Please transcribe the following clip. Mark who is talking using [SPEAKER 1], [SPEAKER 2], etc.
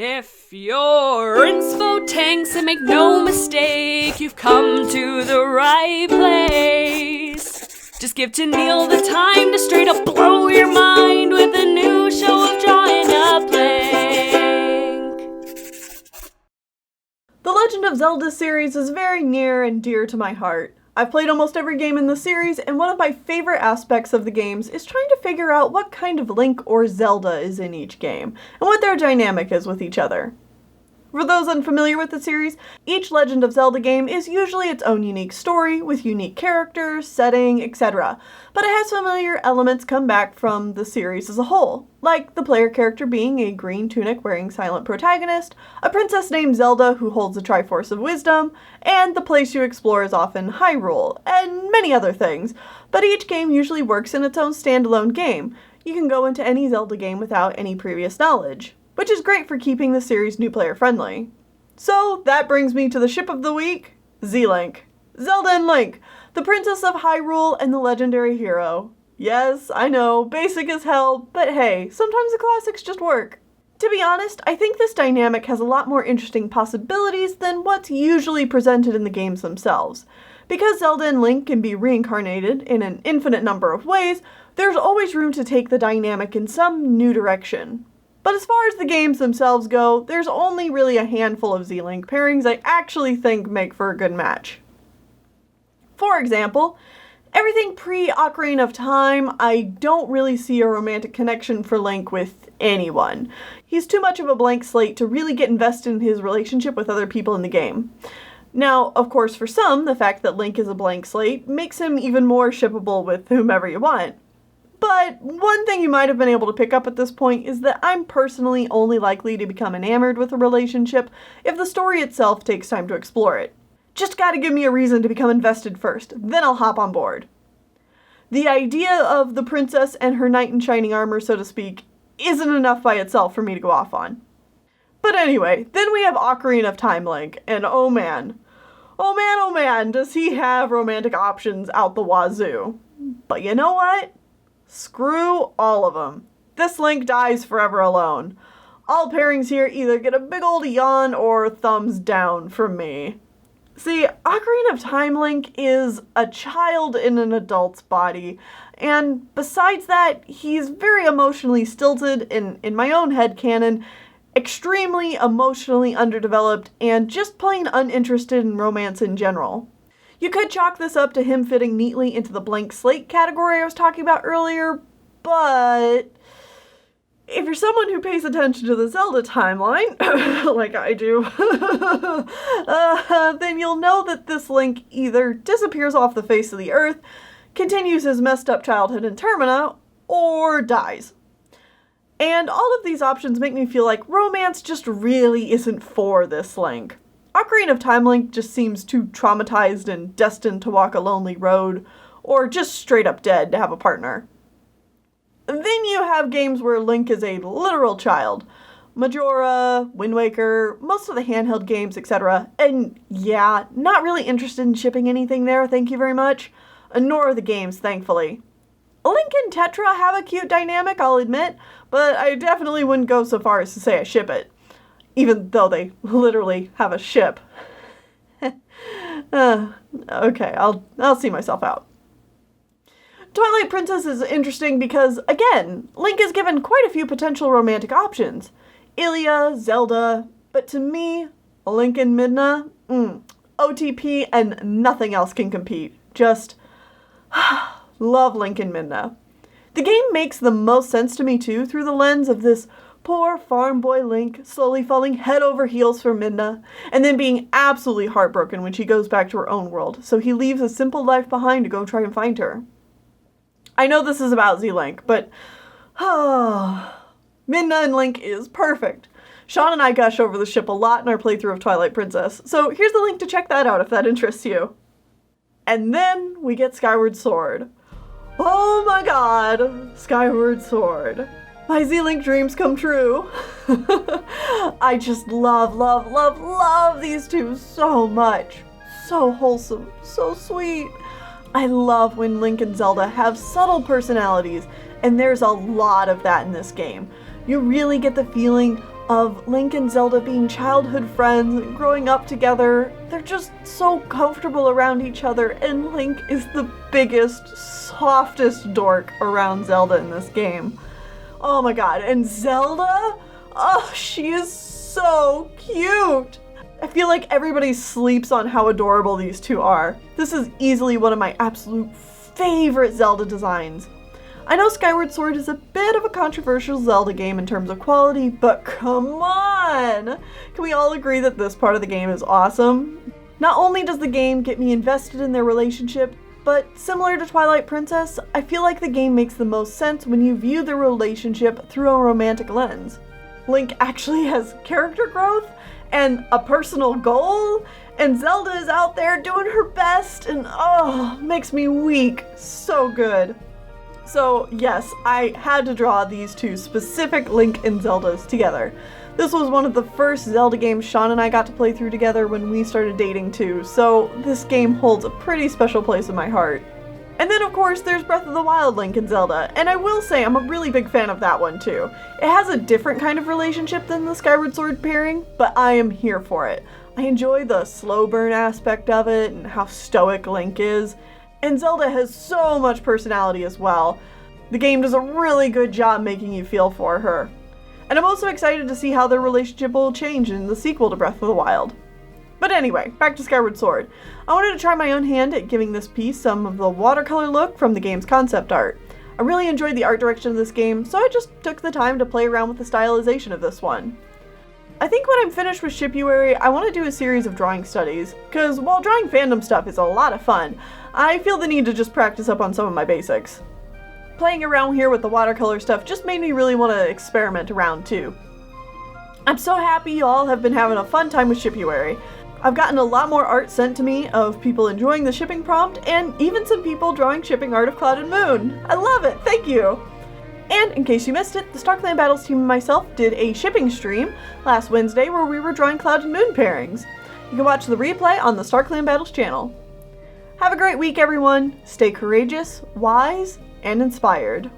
[SPEAKER 1] If you're inspo tanks, and make no mistake, you've come to the right place. Just give to Neil the time to straight up blow your mind with a new show of drawing a blank.
[SPEAKER 2] The Legend of Zelda series is very near and dear to my heart. I've played almost every game in the series, and one of my favorite aspects of the games is trying to figure out what kind of Link or Zelda is in each game, and what their dynamic is with each other. For those unfamiliar with the series, each Legend of Zelda game is usually its own unique story, with unique characters, setting, etc. But it has familiar elements come back from the series as a whole, like the player character being a green tunic wearing silent protagonist, a princess named Zelda who holds the Triforce of Wisdom, and the place you explore is often Hyrule, and many other things. But each game usually works in its own standalone game. You can go into any Zelda game without any previous knowledge, which is great for keeping the series new player friendly. So that brings me to the ship of the week, Zelink. Zelda and Link, the Princess of Hyrule and the legendary hero. Yes, I know, basic as hell, but hey, sometimes the classics just work. To be honest, I think this dynamic has a lot more interesting possibilities than what's usually presented in the games themselves. Because Zelda and Link can be reincarnated in an infinite number of ways, there's always room to take the dynamic in some new direction. But as far as the games themselves go, there's only really a handful of Z-Link pairings I actually think make for a good match. For example, everything pre-Ocarina of Time, I don't really see a romantic connection for Link with anyone. He's too much of a blank slate to really get invested in his relationship with other people in the game. Now, of course, for some, the fact that Link is a blank slate makes him even more shippable with whomever you want. But one thing you might have been able to pick up at this point is that I'm personally only likely to become enamored with a relationship if the story itself takes time to explore it. Just gotta give me a reason to become invested first, then I'll hop on board. The idea of the princess and her knight in shining armor, so to speak, isn't enough by itself for me to go off on. But anyway, then we have Ocarina of Time Link, and oh man, does he have romantic options out the wazoo. But you know what? Screw all of them. This Link dies forever alone. All pairings here either get a big old yawn or thumbs down from me. See, Ocarina of Time Link is a child in an adult's body, and besides that, he's very emotionally stilted, in my own headcanon, extremely emotionally underdeveloped, and just plain uninterested in romance in general. You could chalk this up to him fitting neatly into the blank slate category I was talking about earlier, but if you're someone who pays attention to the Zelda timeline, like I do, then you'll know that this Link either disappears off the face of the earth, continues his messed up childhood in Termina, or dies. And all of these options make me feel like romance just really isn't for this Link. Ocarina of Time Link just seems too traumatized and destined to walk a lonely road, or just straight up dead to have a partner. Then you have games where Link is a literal child. Majora, Wind Waker, most of the handheld games, etc. And yeah, not really interested in shipping anything there, thank you very much. Nor are the games, thankfully. Link and Tetra have a cute dynamic, I'll admit, but I definitely wouldn't go so far as to say I ship it. Even though they literally have a ship. Okay, I'll see myself out. Twilight Princess is interesting because, again, Link is given quite a few potential romantic options. Ilia, Zelda, but to me, Link and Midna, OTP and nothing else can compete. Just love Link and Midna. The game makes the most sense to me too through the lens of this poor farm boy Link slowly falling head over heels for Midna, and then being absolutely heartbroken when she goes back to her own world, so he leaves a simple life behind to go try and find her. I know this is about Z-Link, but Midna and Link is perfect. Sean and I gush over the ship a lot in our playthrough of Twilight Princess, so here's the link to check that out if that interests you. And then we get Skyward Sword. Oh my god, Skyward Sword. My Z-Link dreams come true. I just love these two so much. So wholesome, so sweet. I love when Link and Zelda have subtle personalities, and there's a lot of that in this game. You really get the feeling of Link and Zelda being childhood friends and growing up together. They're just so comfortable around each other, and Link is the biggest, softest dork around Zelda in this game. Oh my god, and Zelda? Oh, she is so cute! I feel like everybody sleeps on how adorable these two are. This is easily one of my absolute favorite Zelda designs. I know Skyward Sword is a bit of a controversial Zelda game in terms of quality, but come on! Can we all agree that this part of the game is awesome? Not only does the game get me invested in their relationship, but similar to Twilight Princess, I feel like the game makes the most sense when you view the relationship through a romantic lens. Link actually has character growth and a personal goal, and Zelda is out there doing her best, and oh, makes me weak. So good. So yes, I had to draw these two specific Link and Zeldas together. This was one of the first Zelda games Sean and I got to play through together when we started dating too, so this game holds a pretty special place in my heart. And then of course there's Breath of the Wild Link and Zelda, and I will say I'm a really big fan of that one too. It has a different kind of relationship than the Skyward Sword pairing, but I am here for it. I enjoy the slow burn aspect of it and how stoic Link is. And Zelda has so much personality as well. The game does a really good job making you feel for her. And I'm also excited to see how their relationship will change in the sequel to Breath of the Wild. But anyway, back to Skyward Sword. I wanted to try my own hand at giving this piece some of the watercolor look from the game's concept art. I really enjoyed the art direction of this game, so I just took the time to play around with the stylization of this one. I think when I'm finished with Shippuary, I want to do a series of drawing studies, because while drawing fandom stuff is a lot of fun, I feel the need to just practice up on some of my basics. Playing around here with the watercolor stuff just made me really want to experiment around too. I'm so happy you all have been having a fun time with Shippuary. I've gotten a lot more art sent to me of people enjoying the shipping prompt, and even some people drawing shipping art of Cloud and Moon. I love it, thank you! And in case you missed it, the StarClan Battles team and myself did a shipping stream last Wednesday where we were drawing Cloud and Moon pairings. You can watch the replay on the StarClan Battles channel. Have a great week everyone, stay courageous, wise, and inspired.